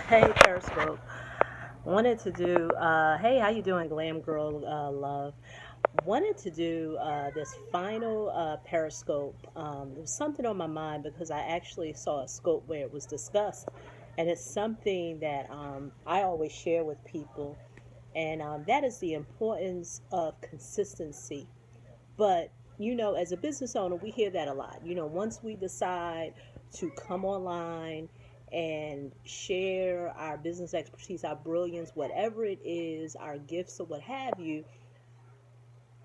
Hey, Periscope. Wanted to do, hey, how you doing, Glam Girl Love? Wanted to do this final Periscope. There was something on my mind because I actually saw a scope where it was discussed, and it's something that I always share with people, and that is the importance of consistency. But, as a business owner, we hear that a lot. Once we decide to come online and share our business expertise, our brilliance, whatever it is, our gifts or what have you,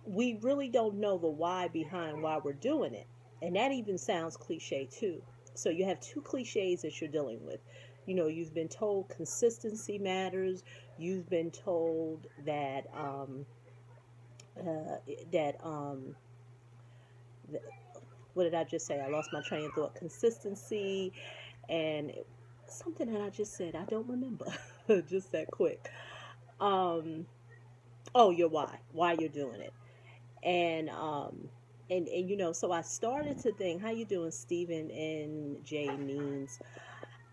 we really don't know the why behind why we're doing it. And that even sounds cliche too. So you have two cliches that you're dealing with. You've been told consistency matters. You've been told uh, that what did I just say? I lost my train of thought. Consistency and something that I just said. I don't remember. Just that quick. Um, oh, your why you're doing it, and so I started to think, how you doing, Stephen and Jay Means?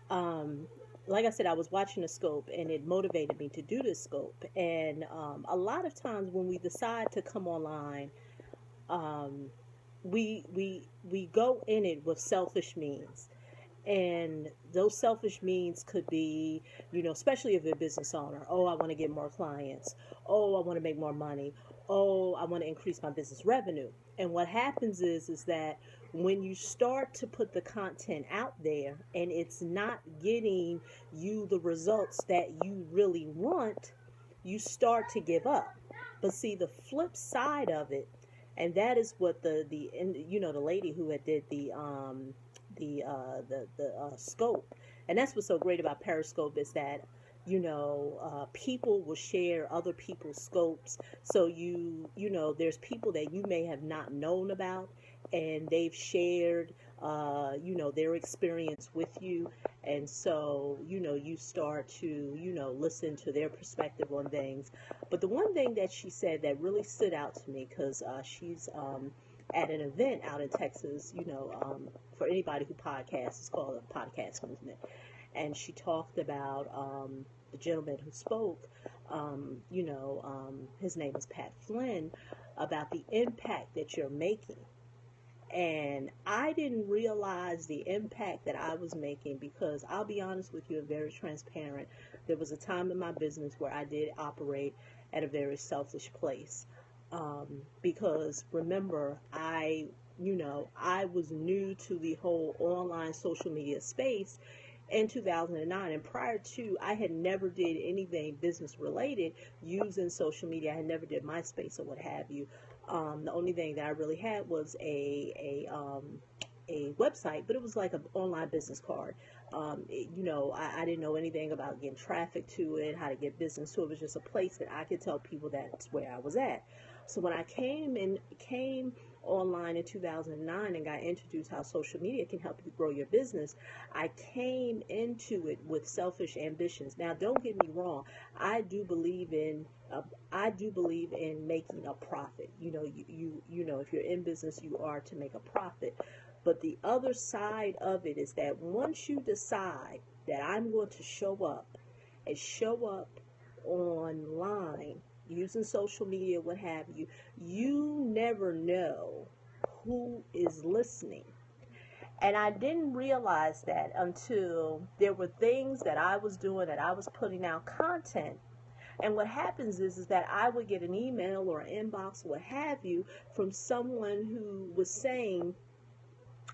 Um, like I said, I was watching the scope, and it motivated me to do this scope. And a lot of times when we decide to come online, um, we go in it with selfish means, and those selfish means could be, especially if you're a business owner. Oh, I want to get more clients. Oh, I want to make more money. Oh, I want to increase my business revenue. And what happens is that when you start to put the content out there and it's not getting you the results that you really want, you start to give up. But see, the flip side of it, and that is what the lady who had did the scope, and that's what's so great about Periscope, is that people will share other people's scopes. So there's people that you may have not known about, and they've shared their experience with you. And so you start to listen to their perspective on things. But the one thing that she said that really stood out to me, because she's at an event out in Texas, for anybody who podcasts, it's called a podcast movement. And she talked about the gentleman who spoke, his name was Pat Flynn, about the impact that you're making. And I didn't realize the impact that I was making, because I'll be honest with you and very transparent. There was a time in my business where I did operate at a very selfish place. Because remember, I was new to the whole online social media space in 2009, and prior to, I had never did anything business related using social media. I had never did MySpace or what have you. The only thing that I really had was a website, but it was like an online business card. I didn't know anything about getting traffic to it, how to get business to it. It was just a place that I could tell people that's where I was at. So when I came online in 2009 and got introduced how social media can help you grow your business, I came into it with selfish ambitions. Now, don't get me wrong. I do believe in making a profit. If you're in business, you are to make a profit. But the other side of it is that once you decide that I'm going to show up online using social media, what have you, you never know who is listening. And I didn't realize that until there were things that I was doing, that I was putting out content. And what happens is that I would get an email or an inbox, what have you, from someone who was saying,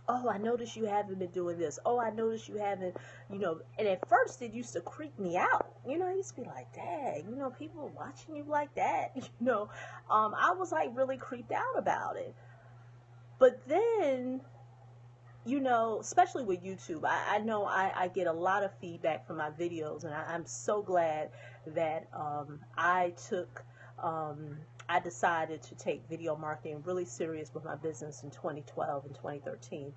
oh, I noticed you haven't been doing this. Oh, I noticed you haven't. And at first it used to creep me out. I used to be like, dang, people are watching you like that. I was like really creeped out about it. But then, especially with YouTube, I know I get a lot of feedback from my videos, and I'm so glad that I decided to take video marketing really serious with my business in 2012 and 2013.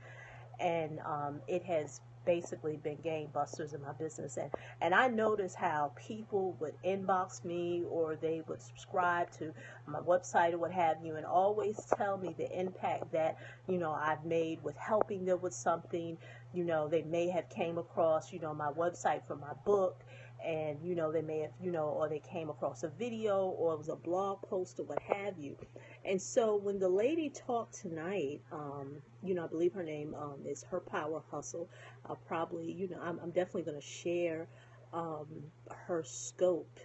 And it has basically been gangbusters in my business. And I notice how people would inbox me or they would subscribe to my website or what have you, and always tell me the impact that, I've made with helping them with something. They may have came across, my website for my book, and they may have, or they came across a video or it was a blog post or what have you. And so when the lady talked tonight, I believe her name is Her Power Hustle. I'll probably, I'm definitely going to share her scope.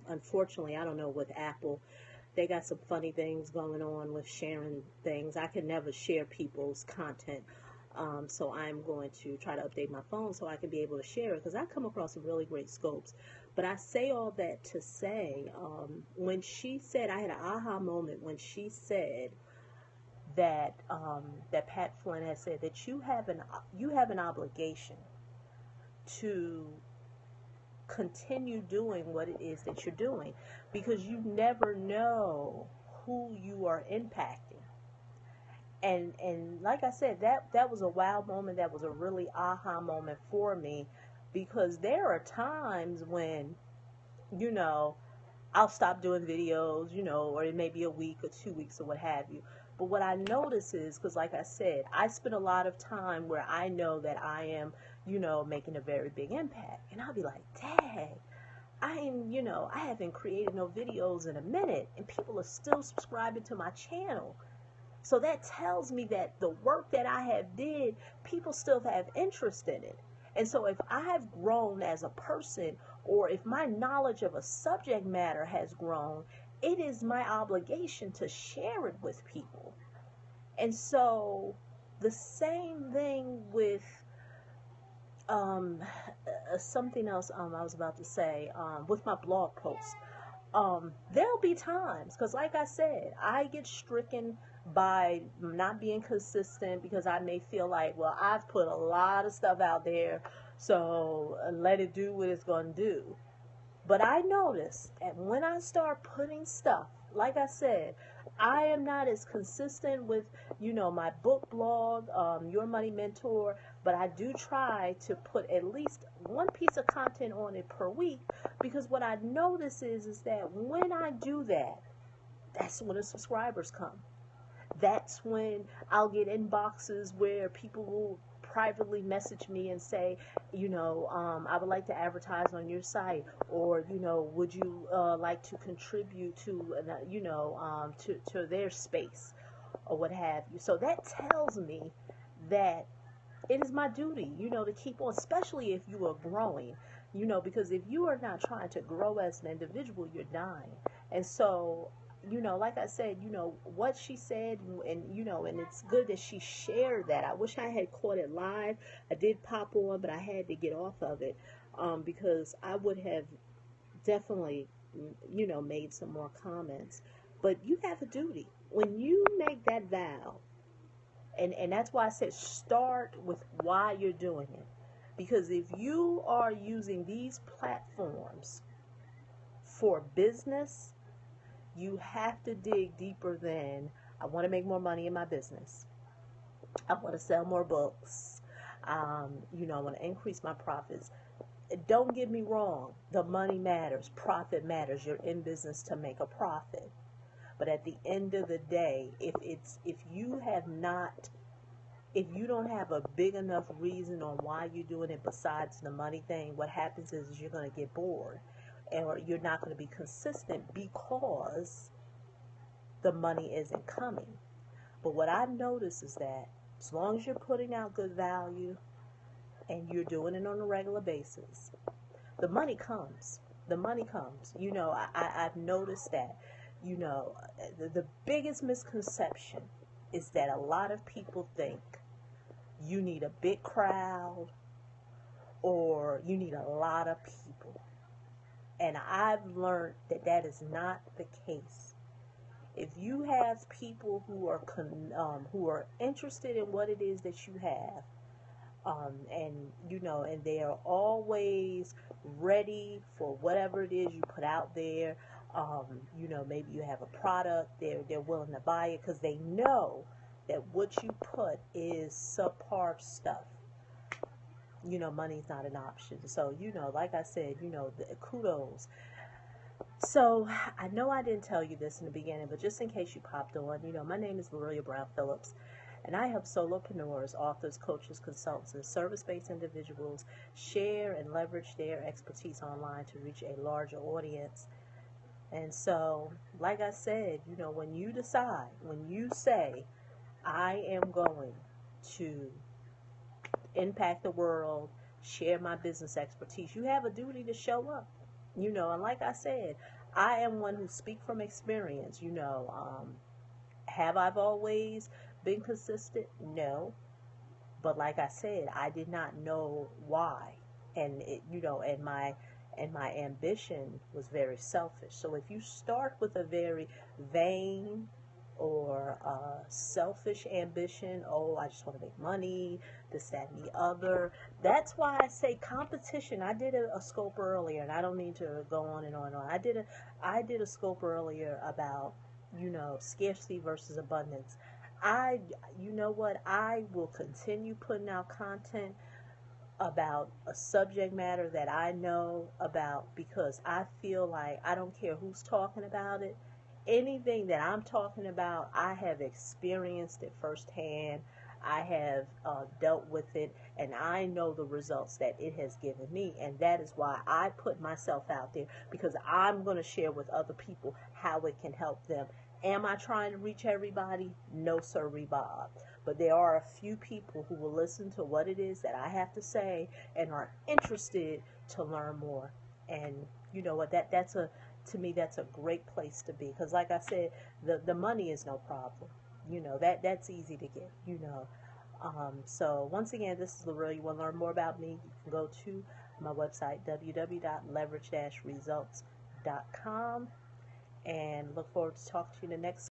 Unfortunately, I don't know, with Apple, they got some funny things going on with sharing things. I can never share people's content. So I'm going to try to update my phone so I can be able to share it, because I come across some really great scopes. But I say all that to say, when she said, I had an aha moment when she said that that Pat Flynn has said that you have an obligation to continue doing what it is that you're doing, because you never know who you are impacting. And like I said, that was a wow moment. That was a really aha moment for me, because there are times when, I'll stop doing videos, or it may be a week or 2 weeks or what have you. But what I notice is, because like I said, I spend a lot of time where I know that I am, making a very big impact. And I'll be like, dang, I haven't created no videos in a minute, and people are still subscribing to my channel. So that tells me that the work that I have did, people still have interest in it. And so if I have grown as a person, or if my knowledge of a subject matter has grown, it is my obligation to share it with people. And so the same thing with something else I was about to say, with my blog post. There'll be times, because like I said, I get stricken by not being consistent, because I may feel like, well, I've put a lot of stuff out there, so let it do what it's going to do. But I notice that when I start putting stuff, like I said, I am not as consistent with, my book blog, Your Money Mentor, but I do try to put at least one piece of content on it per week, because what I notice is that when I do that, that's when the subscribers come. That's when I'll get inboxes where people will privately message me and say, I would like to advertise on your site, or, would you like to contribute to, to their space, or what have you. So that tells me that it is my duty, to keep on, especially if you are growing, because if you are not trying to grow as an individual, you're dying. And so, like I said, what she said, and it's good that she shared that. I wish I had caught it live. I did pop on, but I had to get off of it, because I would have definitely, made some more comments. But you have a duty. When you make that vow, and that's why I said start with why you're doing it. Because if you are using these platforms for business, you have to dig deeper than, I want to make more money in my business. I want to sell more books. I want to increase my profits. Don't get me wrong. The money matters. Profit matters. You're in business to make a profit. But at the end of the day, if you don't have a big enough reason on why you're doing it besides the money thing, what happens is you're going to get bored, or you're not going to be consistent because the money isn't coming. But what I've noticed is that as long as you're putting out good value and you're doing it on a regular basis, the money comes. The money comes. I've noticed that. The biggest misconception is that a lot of people think you need a big crowd or you need a lot of people. And I've learned that that is not the case. If you have people who are interested in what it is that you have, and they are always ready for whatever it is you put out there. Maybe you have a product, they're willing to buy it because they know that what you put is subpar stuff. money's not an option. So, like I said, kudos. So, I know I didn't tell you this in the beginning, but just in case you popped on, my name is Brown-Phillips, and I help solopreneurs, authors, coaches, consultants, and service-based individuals share and leverage their expertise online to reach a larger audience. And so, like I said, when you decide, when you say, I am going to impact the world, share my business expertise, you have a duty to show up. And like I said, I am one who speak from experience. Have I always been consistent? No. But like I said, I did not know why. And and my ambition was very selfish. So if you start with a very vain or selfish ambition, oh, I just want to make money, this, that, and the other. That's why I say competition. I did a scope earlier, and I don't need to go on and on and on. I did a scope earlier about scarcity versus abundance. You know what? I will continue putting out content about a subject matter that I know about, because I feel like I don't care who's talking about it. Anything that I'm talking about, I have experienced it firsthand. I have dealt with it, and I know the results that it has given me, and that is why I put myself out there, because I'm going to share with other people how it can help them. Am I trying to reach everybody? No, sir, Bob. But there are a few people who will listen to what it is that I have to say and are interested to learn more. And you know what? To me, that's a great place to be, because like I said, the money is no problem. That's easy to get. So once again, this is Lorel. You want to learn more about me, you can go to my website, www.leverage-results.com, and look forward to talking to you in the next